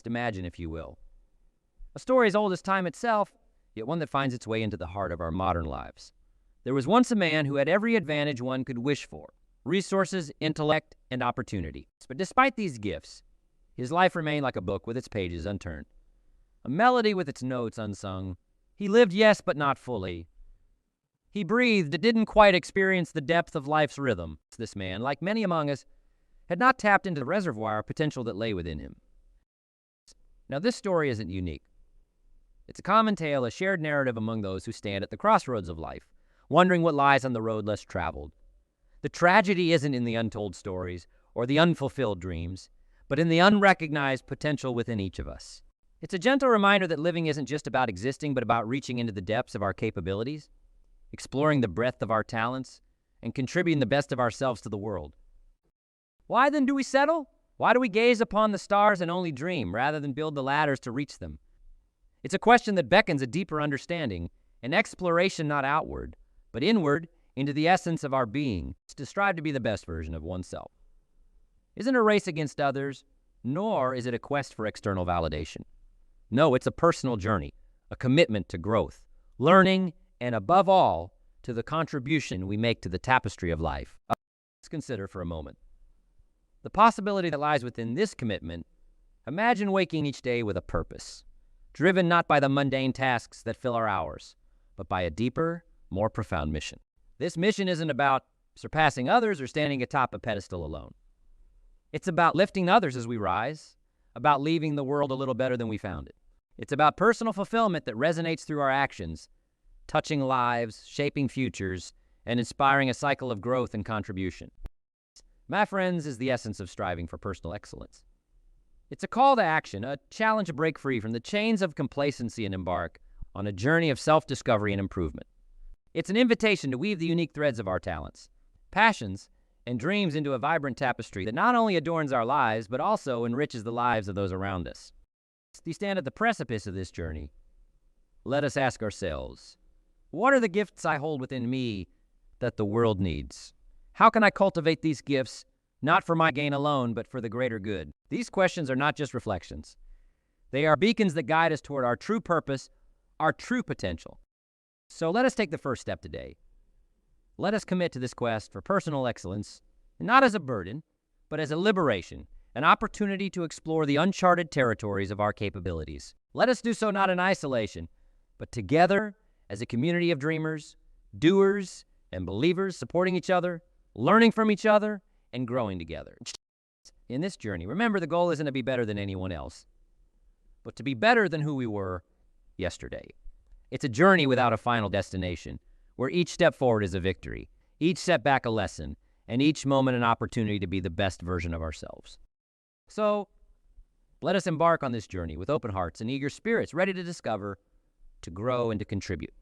imagine, if you will. A story as old as time itself, yet one that finds its way into the heart of our modern lives. There was once a man who had every advantage one could wish for: resources, intellect, and opportunity. But despite these gifts, his life remained like a book with its pages unturned, a melody with its notes unsung. He lived, yes, but not fully. He breathed, but didn't quite experience the depth of life's rhythm. This man, like many among us, had not tapped into the reservoir of potential that lay within him. Now, this story isn't unique. It's a common tale, a shared narrative among those who stand at the crossroads of life, wondering what lies on the road less traveled. The tragedy isn't in the untold stories or the unfulfilled dreams, but in the unrecognized potential within each of us. It's a gentle reminder that living isn't just about existing, but about reaching into the depths of our capabilities, exploring the breadth of our talents, and contributing the best of ourselves to the world. Why then do we settle? Why do we gaze upon the stars and only dream, rather than build the ladders to reach them? It's a question that beckons a deeper understanding, an exploration not outward, but inward into the essence of our being, to strive to be the best version of oneself. Isn't a race against others, nor is it a quest for external validation. No, it's a personal journey, a commitment to growth, learning, and above all, to the contribution we make to the tapestry of life. Let's consider for a moment the possibility that lies within this commitment. Imagine waking each day with a purpose, driven not by the mundane tasks that fill our hours, but by a deeper, more profound mission. This mission isn't about surpassing others or standing atop a pedestal alone. It's about lifting others as we rise, about leaving the world a little better than we found it. It's about personal fulfillment that resonates through our actions, touching lives, shaping futures, and inspiring a cycle of growth and contribution. My friends, is the essence of striving for personal excellence. It's a call to action, a challenge to break free from the chains of complacency and embark on a journey of self-discovery and improvement. It's an invitation to weave the unique threads of our talents, passions, and dreams into a vibrant tapestry that not only adorns our lives, but also enriches the lives of those around us. As we stand at the precipice of this journey, let us ask ourselves, what are the gifts I hold within me that the world needs? How can I cultivate these gifts, not for my gain alone, but for the greater good? These questions are not just reflections. They are beacons that guide us toward our true purpose, our true potential. So let us take the first step today. Let us commit to this quest for personal excellence, not as a burden, but as a liberation, an opportunity to explore the uncharted territories of our capabilities. Let us do so not in isolation, but together as a community of dreamers, doers, and believers, supporting each other, learning from each other, and growing together. In this journey, remember, the goal isn't to be better than anyone else, but to be better than who we were yesterday. It's a journey without a final destination, where each step forward is a victory, each setback a lesson, and each moment an opportunity to be the best version of ourselves. So, let us embark on this journey with open hearts and eager spirits, ready to discover, to grow, and to contribute.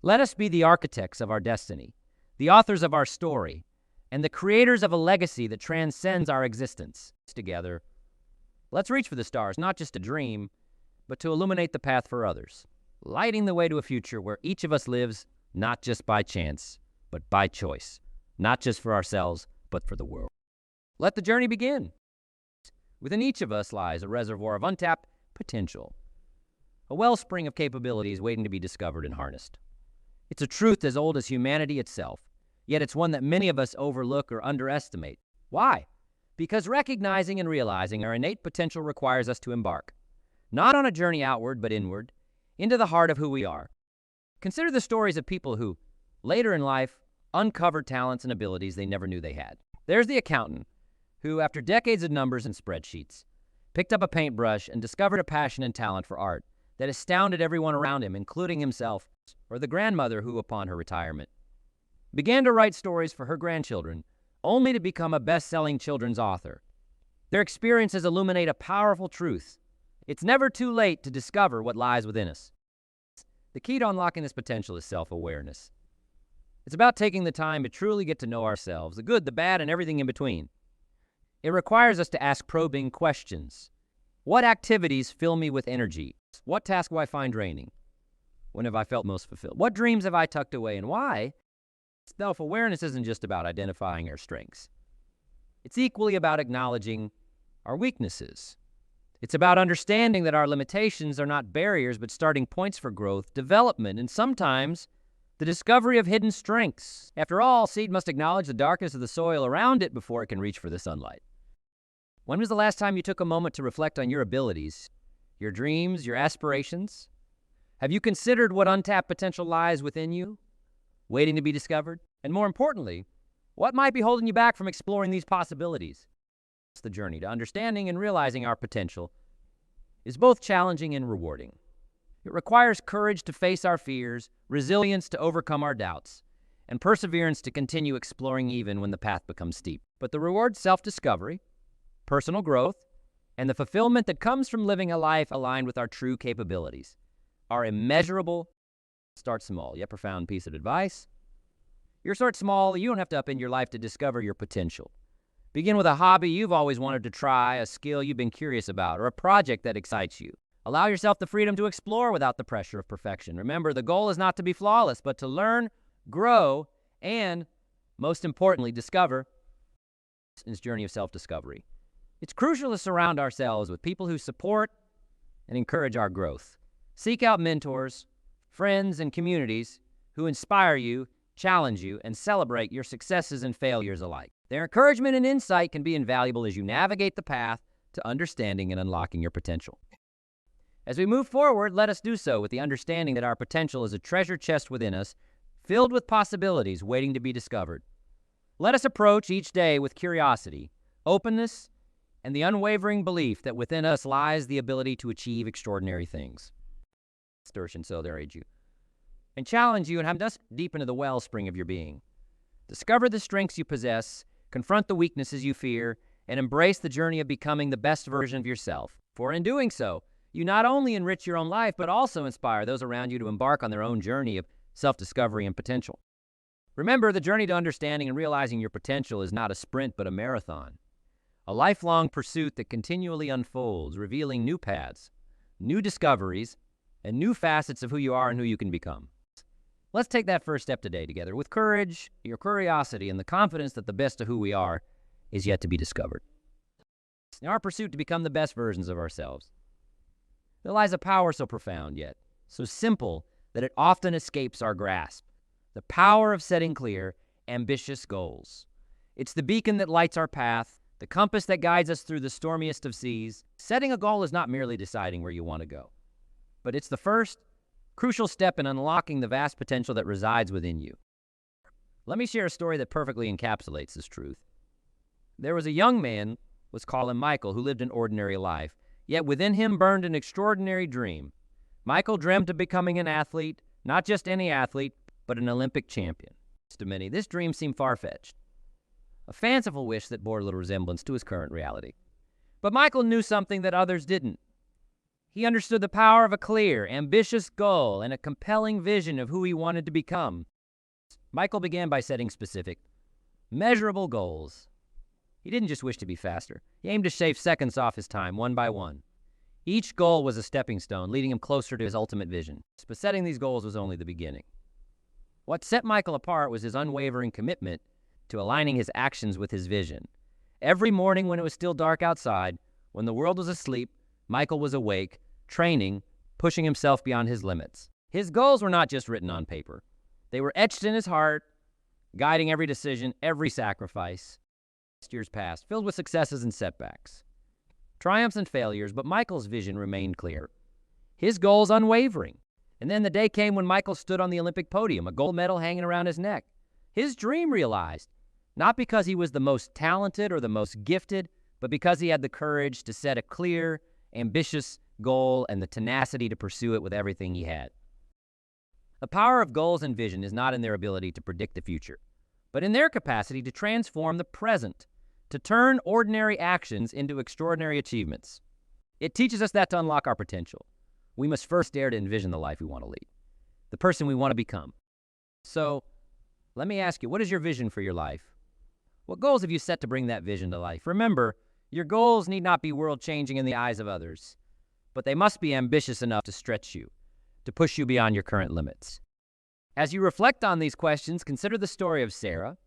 Let us be the architects of our destiny, the authors of our story, and the creators of a legacy that transcends our existence. Together, let's reach for the stars, not just to dream, but to illuminate the path for others, lighting the way to a future where each of us lives not just by chance, but by choice, not just for ourselves, but for the world. Let the journey begin. Within each of us lies a reservoir of untapped potential, a wellspring of capabilities waiting to be discovered and harnessed. It's a truth as old as humanity itself, yet it's one that many of us overlook or underestimate. Why? Because recognizing and realizing our innate potential requires us to embark, not on a journey outward, but inward, into the heart of who we are. Consider the stories of people who, later in life, uncovered talents and abilities they never knew they had. There's the accountant who, after decades of numbers and spreadsheets, picked up a paintbrush and discovered a passion and talent for art that astounded everyone around him, including himself. Or the grandmother who, upon her retirement, began to write stories for her grandchildren, only to become a best-selling children's author. Their experiences illuminate a powerful truth. It's never too late to discover what lies within us. The key to unlocking this potential is self-awareness. It's about taking the time to truly get to know ourselves, the good, the bad, and everything in between. It requires us to ask probing questions. What activities fill me with energy? What task do I find draining? When have I felt most fulfilled? What dreams have I tucked away, and why? Self-awareness isn't just about identifying our strengths. It's equally about acknowledging our weaknesses. It's about understanding that our limitations are not barriers, but starting points for growth, development, and sometimes the discovery of hidden strengths. After all, seed must acknowledge the darkness of the soil around it before it can reach for the sunlight. When was the last time you took a moment to reflect on your abilities, your dreams, your aspirations? Have you considered what untapped potential lies within you, waiting to be discovered? And more importantly, what might be holding you back from exploring these possibilities? The journey to understanding and realizing our potential is both challenging and rewarding. It requires courage to face our fears, resilience to overcome our doubts, and perseverance to continue exploring even when the path becomes steep. But the rewards, self-discovery, personal growth, and the fulfillment that comes from living a life aligned with our true capabilities are immeasurable. Start small, yet profound piece of advice. You're start small, you don't have to upend your life to discover your potential. Begin with a hobby you've always wanted to try, a skill you've been curious about, or a project that excites you. Allow yourself the freedom to explore without the pressure of perfection. Remember, the goal is not to be flawless, but to learn, grow, and, most importantly, discover in this journey of self-discovery. It's crucial to surround ourselves with people who support and encourage our growth. Seek out mentors, friends, and communities who inspire you, challenge you, and celebrate your successes and failures alike. Their encouragement and insight can be invaluable as you navigate the path to understanding and unlocking your potential. As we move forward, let us do so with the understanding that our potential is a treasure chest within us, filled with possibilities waiting to be discovered. Let us approach each day with curiosity, openness, and the unwavering belief that within us lies the ability to achieve extraordinary things. And challenge you and have dust deep into the wellspring of your being. Discover the strengths you possess, confront the weaknesses you fear, and embrace the journey of becoming the best version of yourself. For in doing so, you not only enrich your own life, but also inspire those around you to embark on their own journey of self-discovery and potential. Remember, the journey to understanding and realizing your potential is not a sprint, but a marathon. A lifelong pursuit that continually unfolds, revealing new paths, new discoveries, and new facets of who you are and who you can become. Let's take that first step today together with courage, your curiosity, and the confidence that the best of who we are is yet to be discovered. In our pursuit to become the best versions of ourselves, there lies a power so profound yet so simple that it often escapes our grasp. The power of setting clear, ambitious goals. It's the beacon that lights our path, the compass that guides us through the stormiest of seas. Setting a goal is not merely deciding where you want to go, but it's the first crucial step in unlocking the vast potential that resides within you. Let me share a story that perfectly encapsulates this truth. There was a young man, let's call him Michael, who lived an ordinary life, yet within him burned an extraordinary dream. Michael dreamt of becoming an athlete, not just any athlete, but an Olympic champion. To many, this dream seemed far-fetched, a fanciful wish that bore little resemblance to his current reality. But Michael knew something that others didn't. He understood the power of a clear, ambitious goal and a compelling vision of who he wanted to become. Michael began by setting specific, measurable goals. He didn't just wish to be faster. He aimed to shave seconds off his time, one by one. Each goal was a stepping stone, leading him closer to his ultimate vision. But setting these goals was only the beginning. What set Michael apart was his unwavering commitment to aligning his actions with his vision. Every morning when it was still dark outside, when the world was asleep, Michael was awake, training, pushing himself beyond his limits. His goals were not just written on paper. They were etched in his heart, guiding every decision, every sacrifice. Years passed, filled with successes and setbacks, triumphs and failures, but Michael's vision remained clear. His goals unwavering. And then the day came when Michael stood on the Olympic podium, a gold medal hanging around his neck. His dream realized, not because he was the most talented or the most gifted, but because he had the courage to set a clear, ambitious goal and the tenacity to pursue it with everything he had. The power of goals and vision is not in their ability to predict the future, but in their capacity to transform the present, to turn ordinary actions into extraordinary achievements. It teaches us that to unlock our potential, we must first dare to envision the life we want to lead, the person we want to become. So, let me ask you, what is your vision for your life? What goals have you set to bring that vision to life? Remember, your goals need not be world-changing in the eyes of others, but they must be ambitious enough to stretch you, to push you beyond your current limits. As you reflect on these questions, consider the story of Sarah,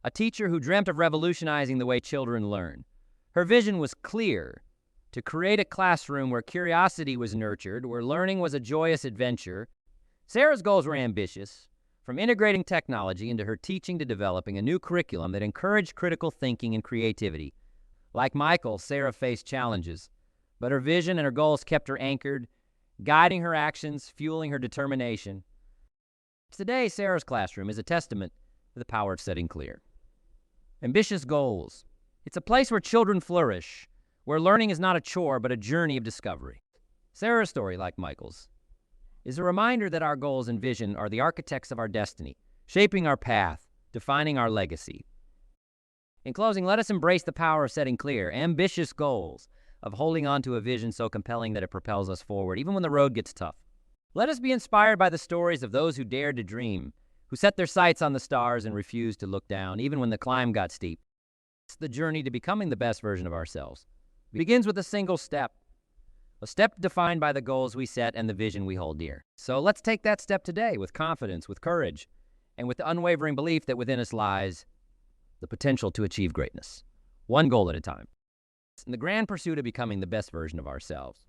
a teacher who dreamt of revolutionizing the way children learn. Her vision was clear, to create a classroom where curiosity was nurtured, where learning was a joyous adventure. Sarah's goals were ambitious, from integrating technology into her teaching to developing a new curriculum that encouraged critical thinking and creativity. Like Michael, Sarah faced challenges, but her vision and her goals kept her anchored, guiding her actions, fueling her determination. Today, Sarah's classroom is a testament to the power of setting clear. Ambitious goals. It's a place where children flourish, where learning is not a chore but a journey of discovery. Sarah's story, like Michael's, is a reminder that our goals and vision are the architects of our destiny, shaping our path, defining our legacy. In closing, let us embrace the power of setting clear, ambitious goals, of holding on to a vision so compelling that it propels us forward, even when the road gets tough. Let us be inspired by the stories of those who dared to dream, who set their sights on the stars and refused to look down, even when the climb got steep. It's the journey to becoming the best version of ourselves. It begins with a single step, a step defined by the goals we set and the vision we hold dear. So let's take that step today with confidence, with courage, and with the unwavering belief that within us lies the potential to achieve greatness, one goal at a time. In the grand pursuit of becoming the best version of ourselves,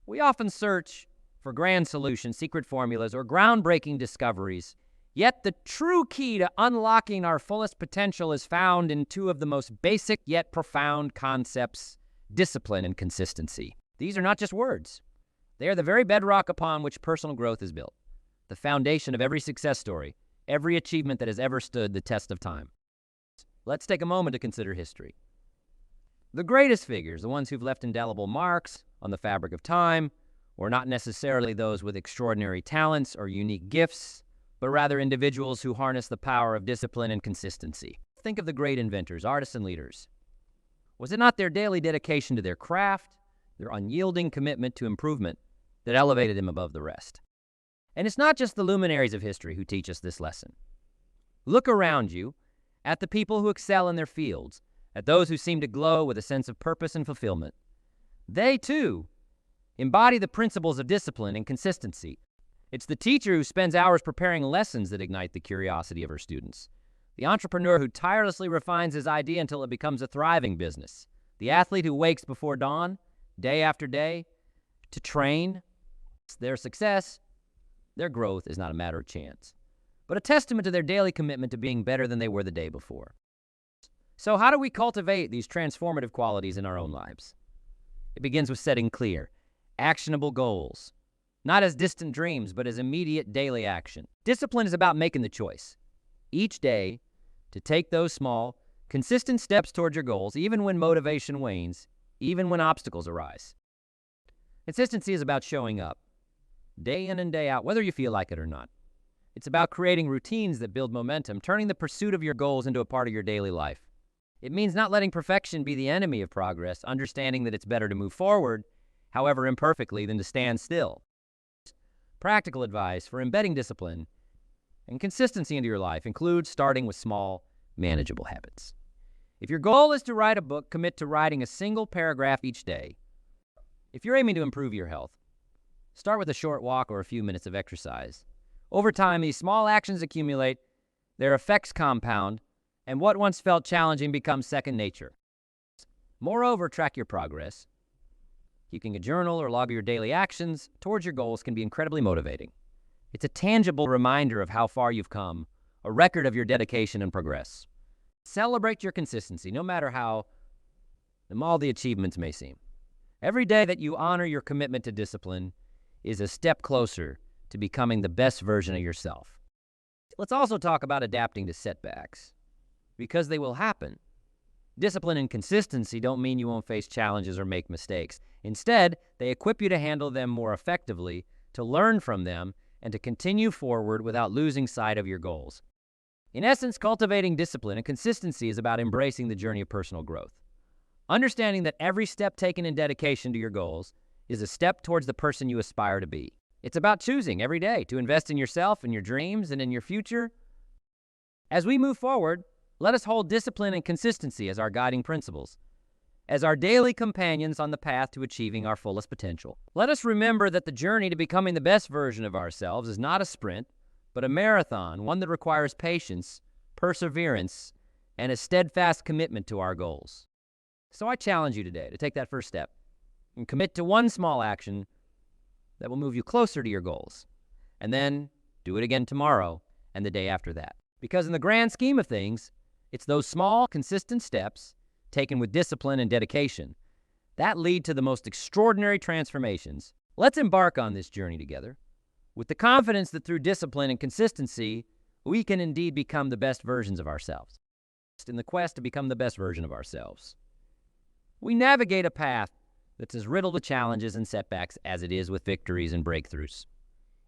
we often search for grand solutions, secret formulas, or groundbreaking discoveries. Yet the true key to unlocking our fullest potential is found in two of the most basic yet profound concepts: discipline and consistency. These are not just words. They are the very bedrock upon which personal growth is built, the foundation of every success story, every achievement that has ever stood the test of time. Let's take a moment to consider history. The greatest figures, the ones who've left indelible marks on the fabric of time, were not necessarily those with extraordinary talents or unique gifts, but rather individuals who harness the power of discipline and consistency. Think of the great inventors, artists, and leaders. Was it not their daily dedication to their craft, their unyielding commitment to improvement, that elevated them above the rest? And it's not just the luminaries of history who teach us this lesson. Look around you at the people who excel in their fields, at those who seem to glow with a sense of purpose and fulfillment. They, too, embody the principles of discipline and consistency. It's the teacher who spends hours preparing lessons that ignite the curiosity of her students, the entrepreneur who tirelessly refines his idea until it becomes a thriving business, the athlete who wakes before dawn, day after day, to train. Their success, their growth is not a matter of chance, but a testament to their daily commitment to being better than they were the day before. So how do we cultivate these transformative qualities in our own lives? It begins with setting clear, actionable goals, not as distant dreams, but as immediate daily action. Discipline is about making the choice each day to take those small, consistent steps towards your goals, even when motivation wanes, even when obstacles arise. Consistency is about showing up, day in and day out, whether you feel like it or not. It's about creating routines that build momentum, turning the pursuit of your goals into a part of your daily life. It means not letting perfection be the enemy of progress, understanding that it's better to move forward, however imperfectly, than to stand still. Practical advice for embedding discipline and consistency into your life includes starting with small, manageable habits. If your goal is to write a book, commit to writing a single paragraph each day. If you're aiming to improve your health, start with a short walk or a few minutes of exercise. Over time, these small actions accumulate, their effects compound, and what once felt challenging becomes second nature. Moreover, track your progress. Keeping a journal or log of your daily actions towards your goals can be incredibly motivating. It's a tangible reminder of how far you've come, a record of your dedication and progress. Celebrate your consistency, no matter how small the achievements may seem. Every day that you honor your commitment to discipline is a step closer to becoming the best version of yourself. Let's also talk about adapting to setbacks, because they will happen. Discipline and consistency don't mean you won't face challenges or make mistakes. Instead, they equip you to handle them more effectively, to learn from them, and to continue forward without losing sight of your goals. In essence, cultivating discipline and consistency is about embracing the journey of personal growth. Understanding that every step taken in dedication to your goals is a step towards the person you aspire to be. It's about choosing every day to invest in yourself, in your dreams, and in your future. As we move forward, let us hold discipline and consistency as our guiding principles, as our daily companions on the path to achieving our fullest potential. Let us remember that the journey to becoming the best version of ourselves is not a sprint, but a marathon, one that requires patience, perseverance, and a steadfast commitment to our goals. So I challenge you today to take that first step. and commit to one small action that will move you closer to your goals. And then do it again tomorrow and the day after that. Because in the grand scheme of things, it's those small, consistent steps taken with discipline and dedication that lead to the most extraordinary transformations. Let's embark on this journey together with the confidence that through discipline and consistency, we can indeed become the best versions of ourselves. In the quest to become the best version of ourselves, we navigate a path that's as riddled with challenges and setbacks as it is with victories and breakthroughs.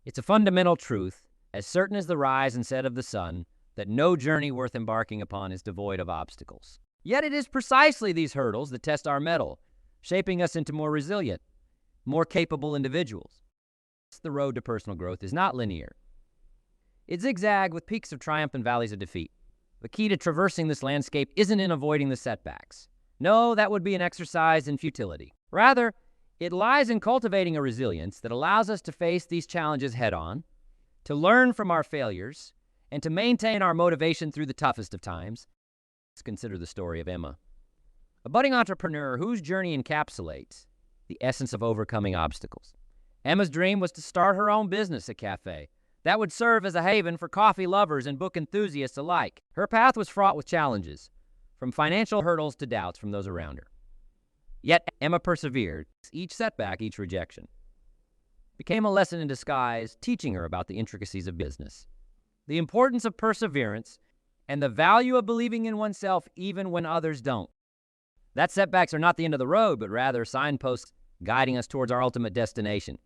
It's a fundamental truth, as certain as the rise and set of the sun, that no journey worth embarking upon is devoid of obstacles. Yet it is precisely these hurdles that test our mettle, shaping us into more resilient, more capable individuals. The road to personal growth is not linear. It zigzags with peaks of triumph and valleys of defeat. The key to traversing this landscape isn't in avoiding the setbacks. No, that would be an exercise in futility. Rather, it lies in cultivating a resilience that allows us to face these challenges head-on, to learn from our failures, and to maintain our motivation through the toughest of times. Let's consider the story of Emma, a budding entrepreneur whose journey encapsulates the essence of overcoming obstacles. Emma's dream was to start her own business, a cafe, that would serve as a haven for coffee lovers and book enthusiasts alike. Her path was fraught with challenges, from financial hurdles to doubts from those around her. Yet Emma persevered. Each setback, each rejection, became a lesson in disguise, teaching her about the intricacies of business, the importance of perseverance, and the value of believing in oneself even when others don't. That setbacks are not the end of the road, but rather signposts guiding us towards our ultimate destination.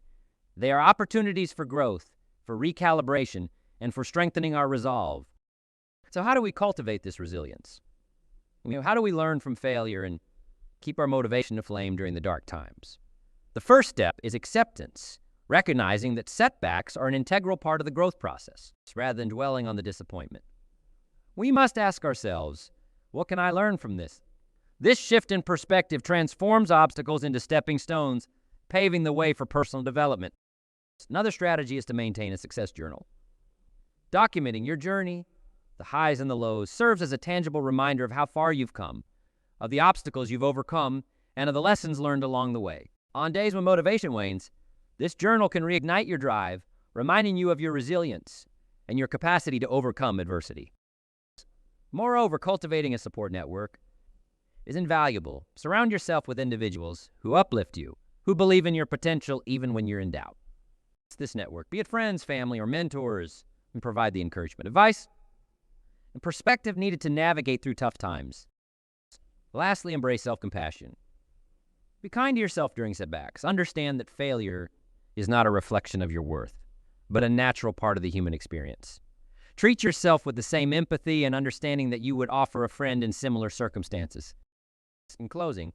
They are opportunities for growth, for recalibration, and for strengthening our resolve. So how do we cultivate this resilience? How do we learn from failure and keep our motivation aflame during the dark times? The first step is acceptance, recognizing that setbacks are an integral part of the growth process, rather than dwelling on the disappointment. We must ask ourselves, what can I learn from this? This shift in perspective transforms obstacles into stepping stones, paving the way for personal development. Another strategy is to maintain a success journal. Documenting your journey, the highs and the lows, serves as a tangible reminder of how far you've come, of the obstacles you've overcome, and of the lessons learned along the way. On days when motivation wanes, this journal can reignite your drive, reminding you of your resilience and your capacity to overcome adversity. Moreover, cultivating a support network is invaluable. Surround yourself with individuals who uplift you, who believe in your potential even when you're in doubt. This network, be it friends, family, or mentors, and provide the encouragement, advice, and perspective needed to navigate through tough times. Lastly, embrace self-compassion. Be kind to yourself during setbacks. Understand that failure is not a reflection of your worth, but a natural part of the human experience. Treat yourself with the same empathy and understanding that you would offer a friend in similar circumstances. In closing,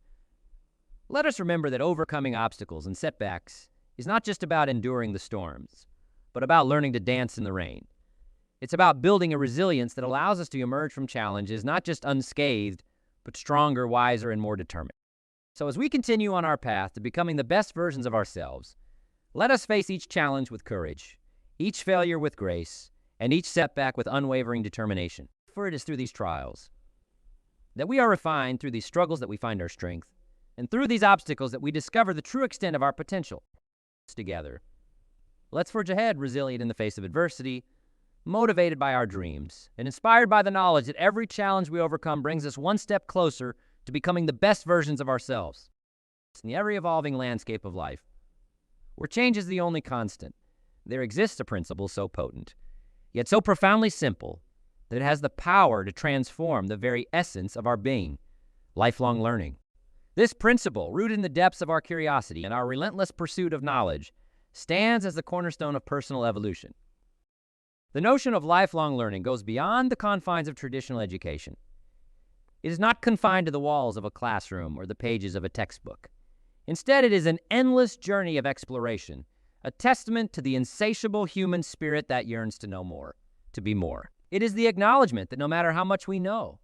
let us remember that overcoming obstacles and setbacks is not just about enduring the storms, but about learning to dance in the rain. It's about building a resilience that allows us to emerge from challenges not just unscathed, but stronger, wiser, and more determined. So as we continue on our path to becoming the best versions of ourselves, let us face each challenge with courage, each failure with grace, and each setback with unwavering determination. For it is through these trials that we are refined, through these struggles that we find our strength, and through these obstacles that we discover the true extent of our potential. Together, let's forge ahead, resilient in the face of adversity, motivated by our dreams, and inspired by the knowledge that every challenge we overcome brings us one step closer to becoming the best versions of ourselves. In the ever-evolving landscape of life, where change is the only constant, there exists a principle so potent, yet so profoundly simple, that it has the power to transform the very essence of our being, lifelong learning. This principle, rooted in the depths of our curiosity and our relentless pursuit of knowledge, stands as the cornerstone of personal evolution. The notion of lifelong learning goes beyond the confines of traditional education. It is not confined to the walls of a classroom or the pages of a textbook. Instead, it is an endless journey of exploration, a testament to the insatiable human spirit that yearns to know more, to be more. It is the acknowledgement that no matter how much we know,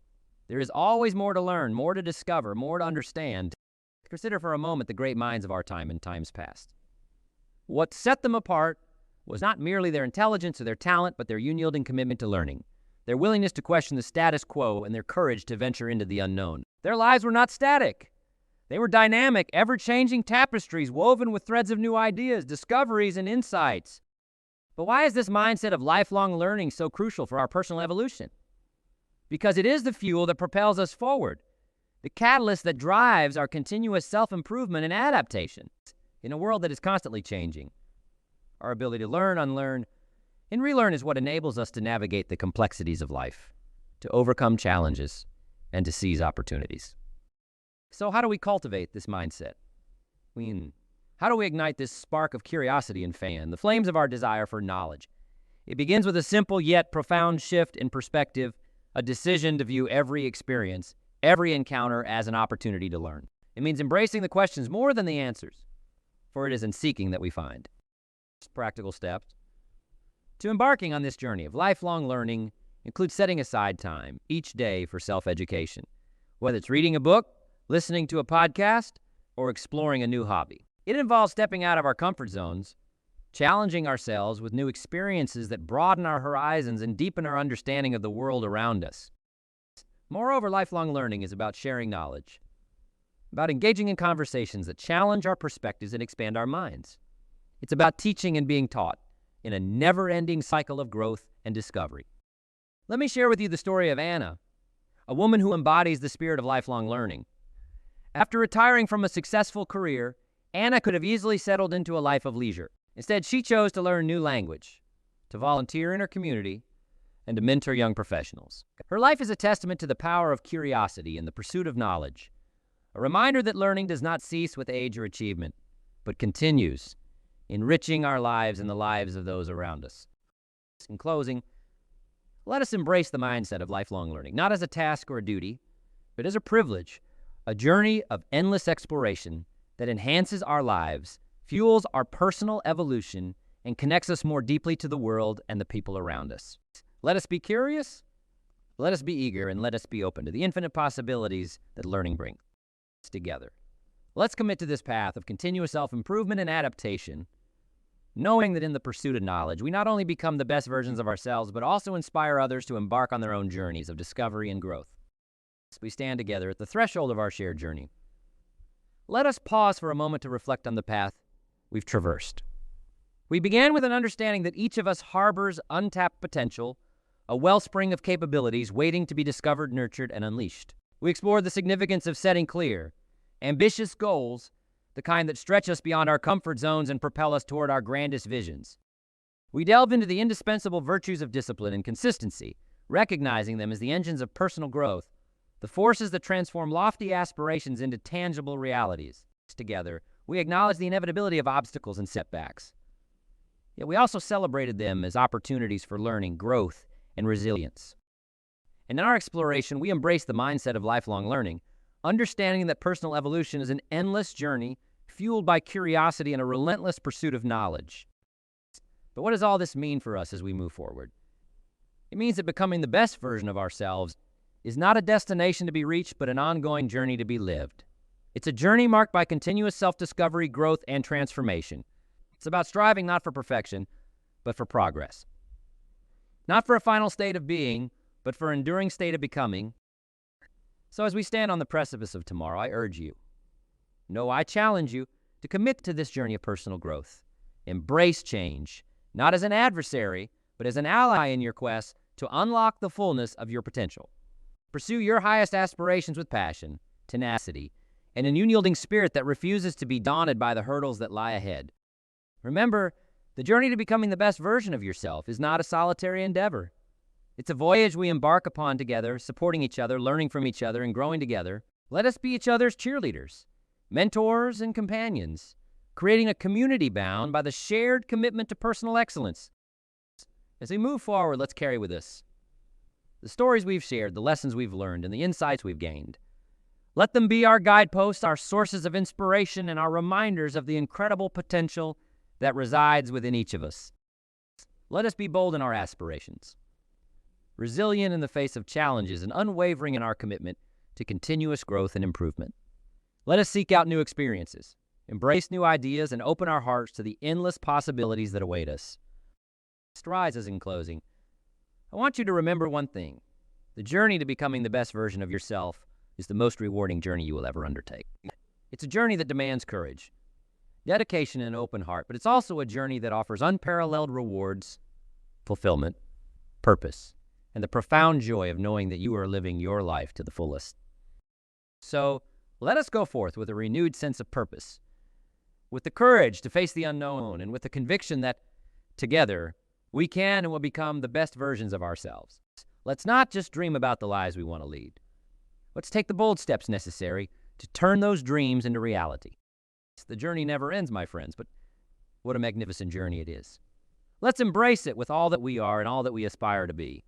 there is always more to learn, more to discover, more to understand. Consider for a moment the great minds of our time and times past. What set them apart was not merely their intelligence or their talent, but their unyielding commitment to learning, their willingness to question the status quo, and their courage to venture into the unknown. Their lives were not static. They were dynamic, ever-changing tapestries woven with threads of new ideas, discoveries, and insights. But why is this mindset of lifelong learning so crucial for our personal evolution? Because it is the fuel that propels us forward, the catalyst that drives our continuous self-improvement and adaptation in a world that is constantly changing. Our ability to learn, unlearn, and relearn is what enables us to navigate the complexities of life, to overcome challenges, and to seize opportunities. So how do we cultivate this mindset? How do we ignite this spark of curiosity and fan, the flames of our desire for knowledge? It begins with a simple yet profound shift in perspective, a decision to view every experience, every encounter as an opportunity to learn. It means embracing the questions more than the answers, for it is in seeking that we find. Practical steps to embarking on this journey of lifelong learning include setting aside time each day for self-education, whether it's reading a book, listening to a podcast, or exploring a new hobby. It involves stepping out of our comfort zones, challenging ourselves with new experiences that broaden our horizons and deepen our understanding of the world around us. Moreover, lifelong learning is about sharing knowledge, about engaging in conversations that challenge our perspectives and expand our minds. It's about teaching and being taught in a never-ending cycle of growth and discovery. Let me share with you the story of Anna, a woman who embodies the spirit of lifelong learning. After retiring from a successful career, Anna could have easily settled into a life of leisure. Instead, she chose to learn new language, to volunteer in her community, and to mentor young professionals. Her life is a testament to the power of curiosity and the pursuit of knowledge, a reminder that learning does not cease with age or achievement, but continues, enriching our lives and the lives of those around us. In closing, let us embrace the mindset of lifelong learning, not as a task or a duty, but as a privilege, a journey of endless exploration that enhances our lives, fuels our personal evolution, and connects us more deeply to the world and the people around us. Let us be curious, let us be eager, and let us be open to the infinite possibilities that learning brings together. Let's commit to this path of continuous self-improvement and adaptation, knowing that in the pursuit of knowledge, we not only become the best versions of ourselves, but also inspire others to embark on their own journeys of discovery and growth. As we stand together at the threshold of our shared journey, let us pause for a moment to reflect on the path we've traversed. We began with an understanding that each of us harbors untapped potential, a wellspring of capabilities waiting to be discovered, nurtured, and unleashed. We explored the significance of setting clear, ambitious goals, the kind that stretch us beyond our comfort zones and propel us toward our grandest visions. We delved into the indispensable virtues of discipline and consistency, recognizing them as the engines of personal growth, the forces that transform lofty aspirations into tangible realities. Together, we acknowledged the inevitability of obstacles and setbacks. Yet we also celebrated them as opportunities for learning, growth, and resilience. And in our exploration, we embraced the mindset of lifelong learning, understanding that personal evolution is an endless journey fueled by curiosity and a relentless pursuit of knowledge. But what does all this mean for us as we move forward? It means that becoming the best version of ourselves is not a destination to be reached, but an ongoing journey to be lived. It's a journey marked by continuous self-discovery, growth, and transformation. It's about striving not for perfection, but for progress. Not for a final state of being, but for an enduring state of becoming. So as we stand on the precipice of tomorrow, I urge you, no, I challenge you to commit to this journey of personal growth. Embrace change, not as an adversary, but as an ally in your quest to unlock the fullness of your potential. Pursue your highest aspirations with passion, tenacity, and an unyielding spirit that refuses to be daunted by the hurdles that lie ahead. Remember, the journey to becoming the best version of yourself is not a solitary endeavor. It's a voyage we embark upon together, supporting each other, learning from each other, and growing together. Let us be each other's cheerleaders, mentors, and companions, creating a community bound by the shared commitment to personal excellence. As we move forward, let's carry with us the stories we've shared, the lessons we've learned, and the insights we've gained. Let them be our guideposts, our sources of inspiration, and our reminders of the incredible potential that resides within each of us. Let us be bold in our aspirations, resilient in the face of challenges, and unwavering in our commitment to continuous growth and improvement. Let us seek out new experiences, embrace new ideas, and open our hearts to the endless possibilities that await us. Strides as in closing, I want you to remember one thing. The journey to becoming the best version of yourself is the most rewarding journey you will ever undertake. It's a journey that demands courage, dedication, and an open heart, but it's also a journey that offers unparalleled rewards, fulfillment, purpose, and the profound joy of knowing that you are living your life to the fullest. So let us go forth with a renewed sense of purpose, with the courage to face the unknown, and with the conviction that together we can and will become the best versions of ourselves. Let's not just dream about the lives we want to lead. Let's take the bold steps necessary to turn those dreams into reality. The journey never ends, my friends, but what a magnificent journey it is. Let's embrace it with all that we are and all that we aspire to be.